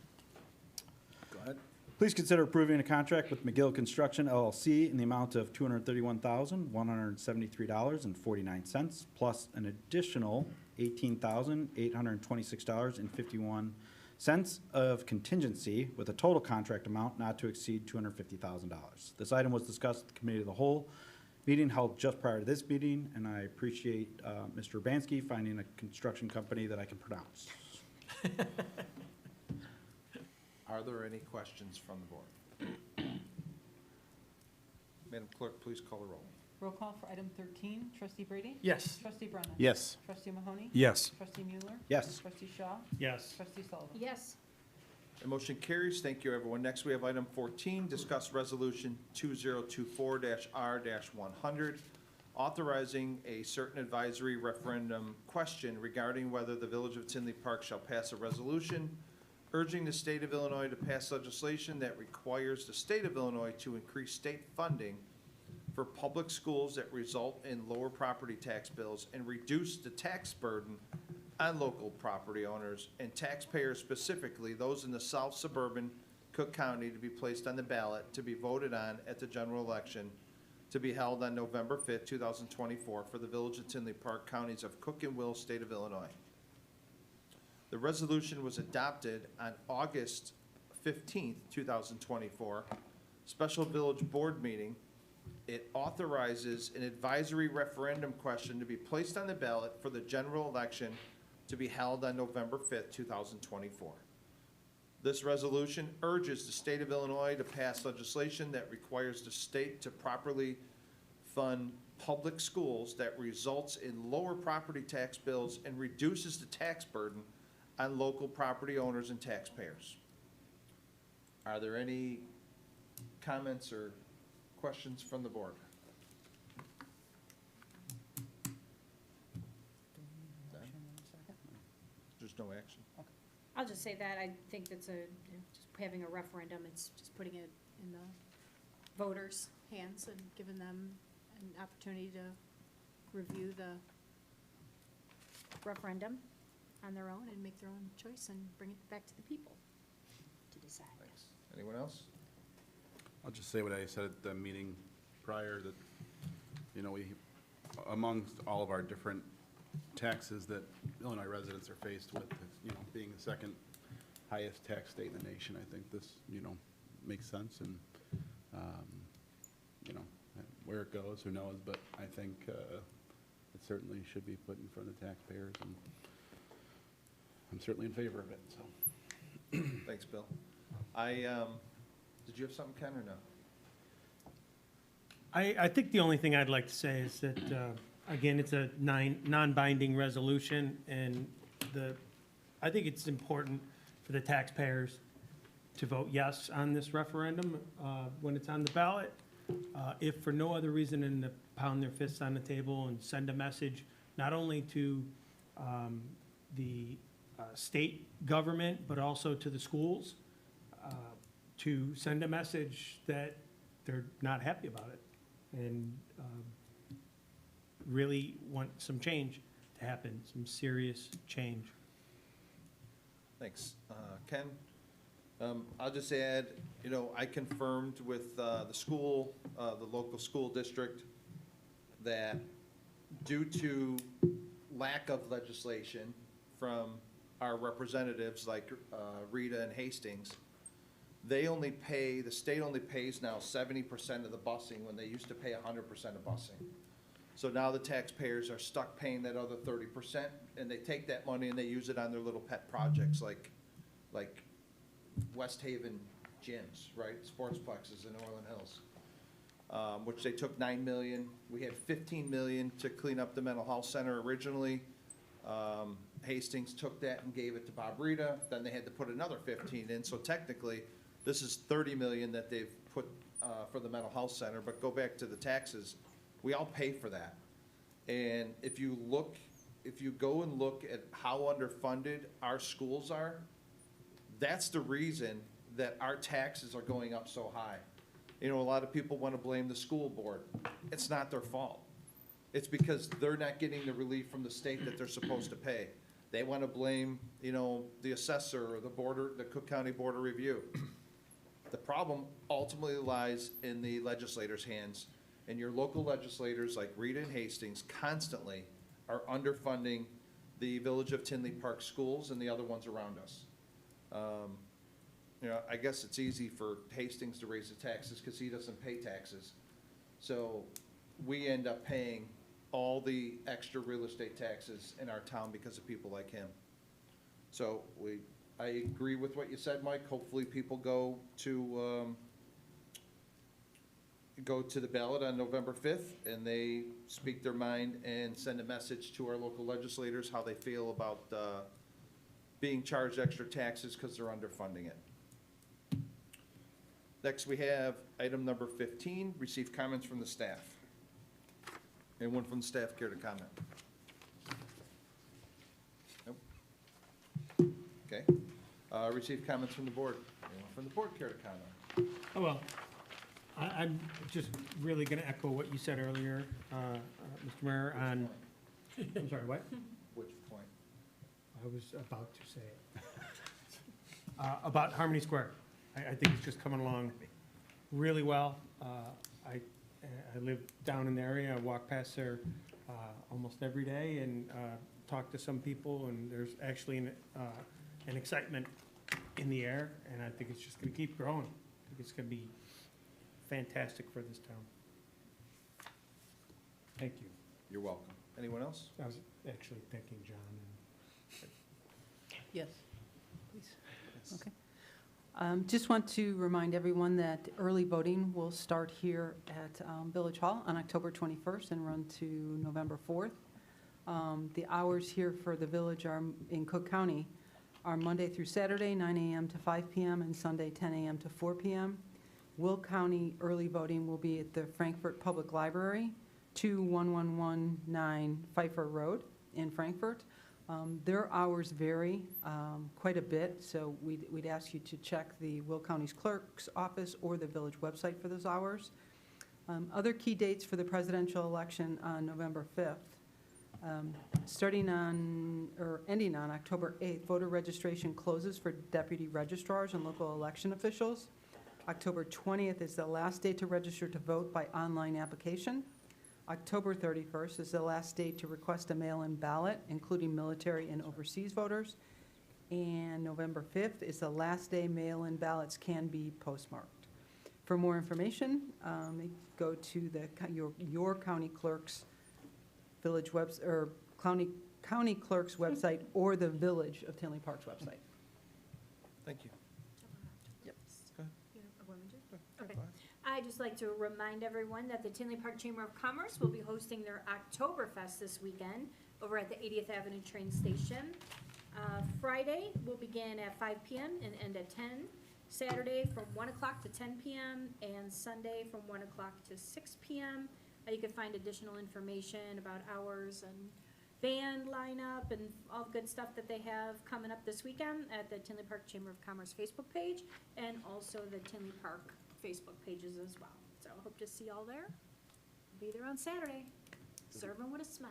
Go ahead. Please consider approving a contract with McGill Construction LLC in the amount of $231,173.49, plus an additional $18,826.51 of contingency, with a total contract amount not to exceed $250,000. This item was discussed at the committee of the whole meeting held just prior to this meeting, and I appreciate Mr. Urbanski finding a construction company that I can pronounce. Are there any questions from the board? Madam Clerk, please call the roll. Roll call for item 13, trustee Brady? Yes. Trustee Brennan? Yes. Trustee Mahoney? Yes. Trustee Mueller? Yes. Trustee Shaw? Yes. Trustee Sullivan? Yes. The motion carries. Thank you, everyone. Next, we have item 14, discuss resolution 2024-R-100, authorizing a certain advisory referendum question regarding whether the Village of Tinley Park shall pass a resolution urging the state of Illinois to pass legislation that requires the state of Illinois to increase state funding for public schools that result in lower property tax bills and reduce the tax burden on local property owners and taxpayers, specifically those in the south suburban Cook County, to be placed on the ballot to be voted on at the general election to be held on November 5th, 2024 for the Village of Tinley Park, counties of Cook and Will, state of Illinois. The resolution was adopted on August 15th, 2024, special village board meeting. It authorizes an advisory referendum question to be placed on the ballot for the general election to be held on November 5th, 2024. This resolution urges the state of Illinois to pass legislation that requires the state to properly fund public schools that results in lower property tax bills and reduces the tax burden on local property owners and taxpayers. Are there any comments or questions from the board? There's no action. I'll just say that I think that's just having a referendum, it's just putting it in the voters' hands and giving them an opportunity to review the referendum on their own and make their own choice and bring it back to the people to do. decide. Thanks. Anyone else? I'll just say what I said at the meeting prior, that, we, amongst all of our different taxes that Illinois residents are faced with, being the second highest tax state in the nation, I think this, makes sense, and, where it goes, who knows, but I think, it certainly should be put in front of the taxpayers, and I'm certainly in favor of it, so. Thanks, Bill. Did you have something, Ken, or no? I think the only thing I'd like to say is that, again, it's a non-binding resolution, and I think it's important for the taxpayers to vote yes on this referendum when it's on the ballot. If for no other reason than to pound their fists on the table and send a message, not only to the state government, but also to the schools, to send a message that they're not happy about it and really want some change to happen, some serious change. Thanks. Ken, I'll just add, I confirmed with the school, the local school district, that due to lack of legislation from our representatives like Rita and Hastings, the state only pays now 70% of the busing when they used to pay 100% of busing. So now the taxpayers are stuck paying that other 30%, and they take that money and they use it on their little pet projects like West Haven gyms, right? Sportsplexes in Orland Hills, which they took $9 million. We had $15 million to clean up the mental health center originally. Hastings took that and gave it to Bob Rita. Then they had to put another 15 in. So technically, this is $30 million that they've put for the mental health center. But go back to the taxes, we all pay for that. And if you go and look at how underfunded our schools are, that's the reason that our taxes are going up so high. A lot of people want to blame the school board. It's not their fault. It's because they're not getting the relief from the state that they're supposed to pay. They want to blame, the assessor or the Cook County Board of Review. The problem ultimately lies in the legislators' hands, and your local legislators like Rita and Hastings constantly are underfunding the Village of Tinley Park schools and the other ones around us. I guess it's easy for Hastings to raise the taxes because he doesn't pay taxes. So we end up paying all the extra real estate taxes in our town because of people like him. So I agree with what you said, Mike. Hopefully people go to the ballot on November 5th and they speak their mind and send a message to our local legislators how they feel about being charged extra taxes because they're underfunding it. Next, we have item number 15, receive comments from the staff. Anyone from the staff care to comment? Nope. Okay. Receive comments from the board. Anyone from the board care to comment? Oh, well, I'm just really going to echo what you said earlier, Mr. Mayor, on, I'm sorry, what? Which point? I was about to say it. About Harmony Square. I think it's just coming along really well. I live down in the area. I walk past there almost every day and talk to some people, and there's actually an excitement in the air, and I think it's just going to keep growing. I think it's going to be fantastic for this town. Thank you. You're welcome. Anyone else? I was actually thanking John. Yes, please. Okay. Just want to remind everyone that early voting will start here at Village Hall on October 21st and run to November 4th. The hours here for the village are in Cook County are Monday through Saturday, 9 a.m. to 5 p.m. and Sunday, 10 a.m. to 4 p.m. Will County early voting will be at the Frankfort Public Library, 21119 Pfeiffer Road in Frankfort. Their hours vary quite a bit, so we'd ask you to check the Will County's clerk's office or the village website for those hours. Other key dates for the presidential election on November 5th. Starting on, or ending on October 8th, voter registration closes for deputy registrars and local election officials. October 20th is the last day to register to vote by online application. October 31st is the last day to request a mail-in ballot, including military and overseas voters. And November 5th is the last day mail-in ballots can be postmarked. For more information, go to your county clerk's village webs, or county clerk's website, or the Village of Tinley Park's website. Thank you. Yep. Go ahead. Okay. I'd just like to remind everyone that the Tinley Park Chamber of Commerce will be hosting their Oktoberfest this weekend over at the 80th Avenue train station. Friday will begin at 5 p.m. and end at 10. Saturday from 1 o'clock to 10 p.m. and Sunday from 1 o'clock to 6 p.m. You can find additional information about hours and band lineup and all the good stuff that they have coming up this weekend at the Tinley Park Chamber of Commerce Facebook page and also the Tinley Park Facebook pages as well. So I hope to see y'all there. Be there on Saturday. Serve them with a smile.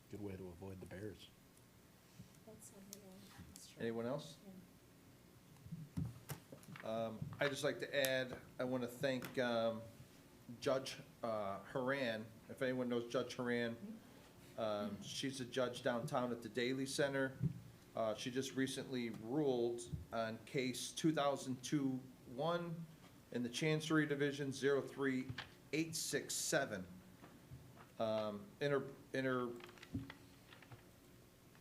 Good way to avoid the bears. That's true. Anyone else? I'd just like to add, I want to thank Judge Haran. If anyone knows Judge Haran, she's a judge downtown at the Daly Center. She just recently ruled on case 2002-1 in the Chancery Division 03867. In her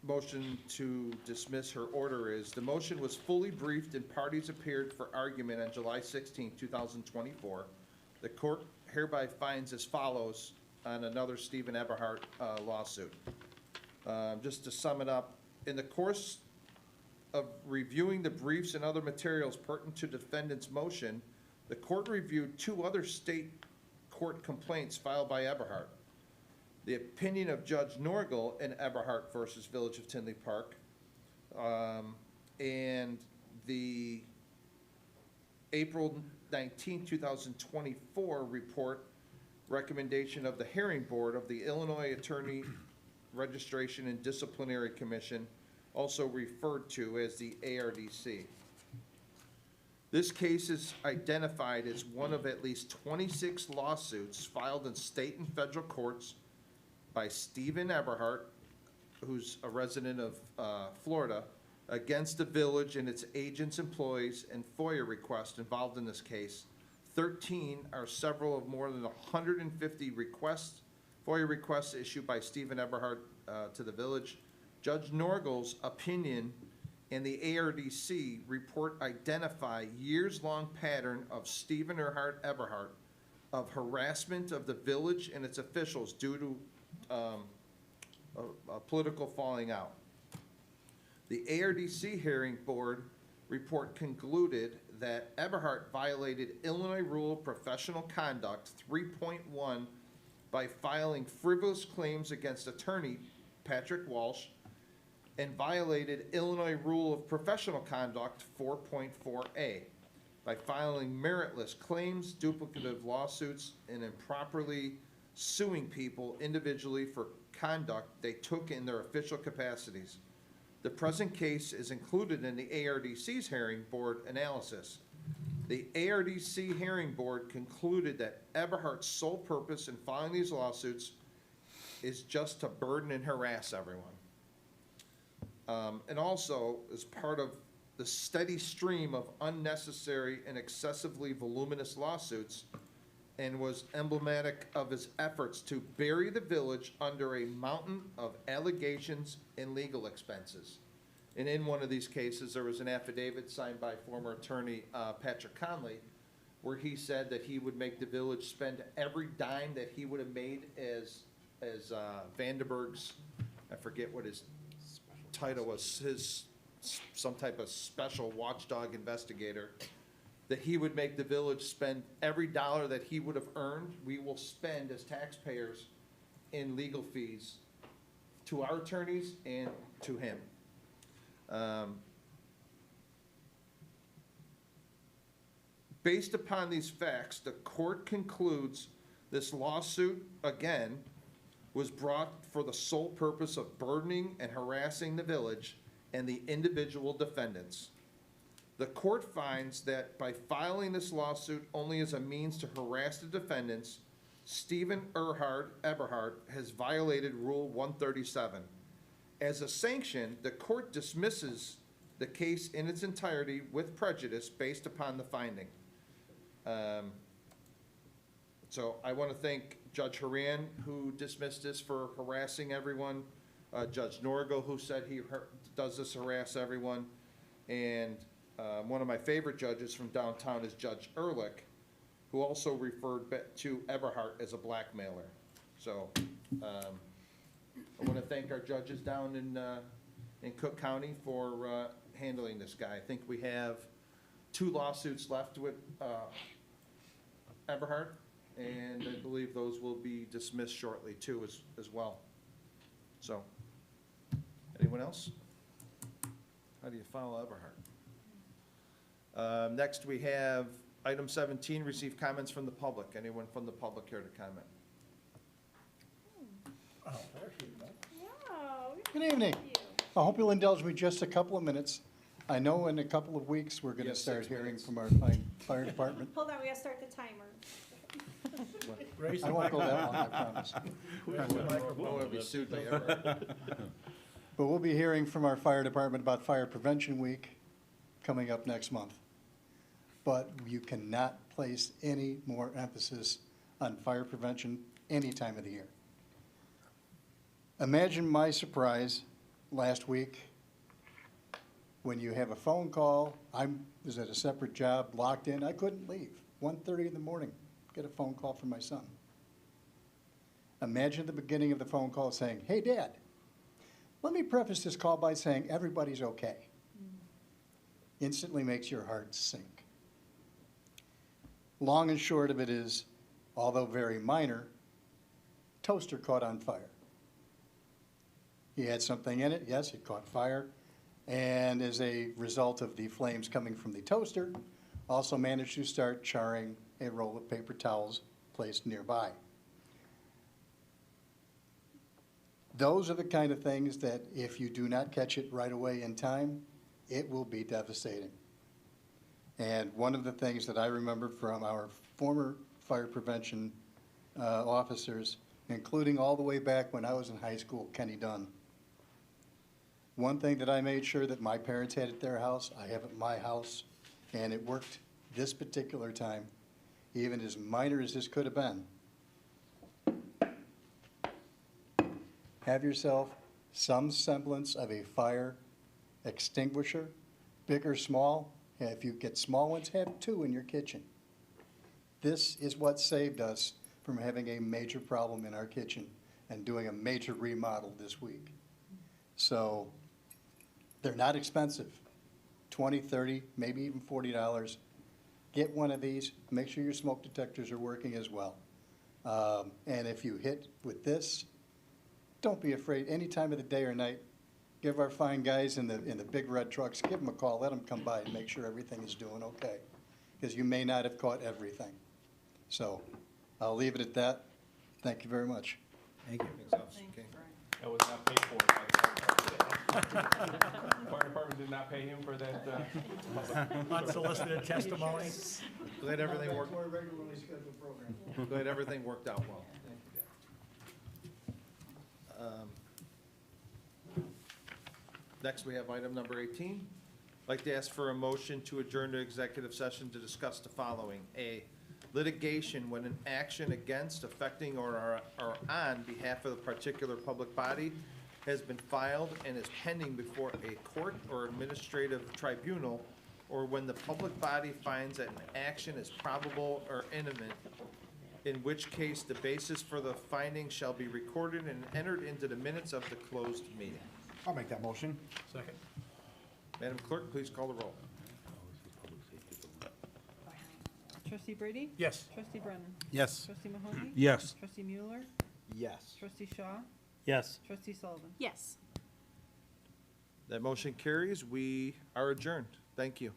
motion to dismiss her order is, the motion was fully briefed and parties appeared for argument on July 16, 2024. The court hereby finds as follows on another Stephen Eberhardt lawsuit. Just to sum it up, in the course of reviewing the briefs and other materials pertinent to defendant's motion, the court reviewed 2 other state court complaints filed by Eberhardt. The opinion of Judge Norgal in Eberhardt versus Village of Tinley Park, and the April 19, 2024 report recommendation of the hearing board of the Illinois Attorney Registration and Disciplinary Commission, also referred to as the ARDC. This case is identified as one of at least 26 lawsuits filed in state and federal courts by Stephen Eberhardt, who's a resident of Florida, against the village and its agents, employees, and FOIA requests involved in this case. 13 are several of more than 150 requests, FOIA requests issued by Stephen Eberhardt to the village. Judge Norgal's opinion and the ARDC report identify years-long pattern of Stephen Eberhardt of harassment of the village and its officials due to a political falling out. The ARDC hearing board report concluded that Eberhardt violated Illinois Rule of Professional Conduct 3.1 by filing frivolous claims against attorney Patrick Walsh, and violated Illinois Rule of Professional Conduct 4.4a by filing meritless claims, duplicative lawsuits, and improperly suing people individually for conduct they took in their official capacities. The present case is included in the ARDC's hearing board analysis. The ARDC hearing board concluded that Eberhardt's sole purpose in filing these lawsuits is just to burden and harass everyone. And also, as part of the steady stream of unnecessary and excessively voluminous lawsuits, and was emblematic of his efforts to bury the village under a mountain of allegations and legal expenses. And in one of these cases, there was an affidavit signed by former attorney Patrick Conley, where he said that he would make the village spend every dime that he would have made as Vandenberg's, I forget what his title was, his some type of special watchdog investigator, that he would make the village spend every dollar that he would have earned, we will spend as taxpayers in legal fees to our attorneys and to him. Based upon these facts, the court concludes this lawsuit, again, was brought for the sole purpose of burdening and harassing the village and the individual defendants. The court finds that by filing this lawsuit only as a means to harass the defendants, Stephen Eberhard has violated Rule 137. As a sanction, the court dismisses the case in its entirety with prejudice based upon the finding. So I want to thank Judge Haran, who dismissed this for harassing everyone, Judge Norgo, who said he does this harass everyone, and one of my favorite judges from downtown is Judge Ehrlich, who also referred to Eberhard as a blackmailer. So I want to thank our judges down in Cook County for handling this guy. I think we have 2 lawsuits left with Eberhard, and I believe those will be dismissed shortly too as well. So, anyone else? How do you follow Eberhard? Next, we have item 17, receive comments from the public. Anyone from the public here to comment? Oh, there she is. Good evening. I hope you'll indulge me just a couple of minutes. I know in a couple of weeks, we're going to start hearing from our fire department. Hold on, we gotta start the timer. I won't go that long, I promise. I want to be sued by Eberhard. But we'll be hearing from our fire department about Fire Prevention Week coming up next month. But you cannot place any more emphasis on fire prevention any time of the year. Imagine my surprise last week when you have a phone call. I was at a separate job, locked in. I couldn't leave. 1:30 in the morning, get a phone call from my son. Imagine the beginning of the phone call saying, "Hey, Dad, let me preface this call by saying everybody's okay." Instantly makes your heart sink. Long and short of it is, although very minor, toaster caught on fire. He had something in it, yes, it caught fire, and as a result of the flames coming from the toaster, also managed to start charring a roll of paper towels placed nearby. Those are the kind of things that if you do not catch it right away in time, it will be devastating. And one of the things that I remember from our former fire prevention officers, including all the way back when I was in high school, Kenny Dunn. One thing that I made sure that my parents had at their house, I have at my house, and it worked this particular time, even as minor as this could have been. Have yourself some semblance of a fire extinguisher, big or small. If you get small ones, have 2 in your kitchen. This is what saved us from having a major problem in our kitchen and doing a major remodel this week. So they're not expensive, $20, $30, maybe even $40. Get one of these, make sure your smoke detectors are working as well. And if you hit with this, don't be afraid any time of the day or night. Give our fine guys in the big red trucks, give them a call, let them come by and make sure everything is doing okay. Because you may not have caught everything. So I'll leave it at that. Thank you very much. Thank you. That was not paid for by the fire department. Fire department did not pay him for that. Unsolicited testimony. Glad everything worked. For a regularly scheduled program. Glad everything worked out well. Next, we have item number 18. I'd like to ask for a motion to adjourn to executive session to discuss the following. A, litigation when an action against, affecting, or on behalf of the particular public body has been filed and is pending before a court or administrative tribunal, or when the public body finds that an action is probable or imminent, in which case the basis for the finding shall be recorded and entered into the minutes of the closed meeting. I'll make that motion. Second. Madam Clerk, please call the roll. Trustee Brady? Yes. Trustee Brennan? Yes. Trustee Mahoney? Yes. Trustee Mueller? Yes. Trustee Shaw? Yes. Trustee Sullivan? Yes. That motion carries. We are adjourned. Thank you.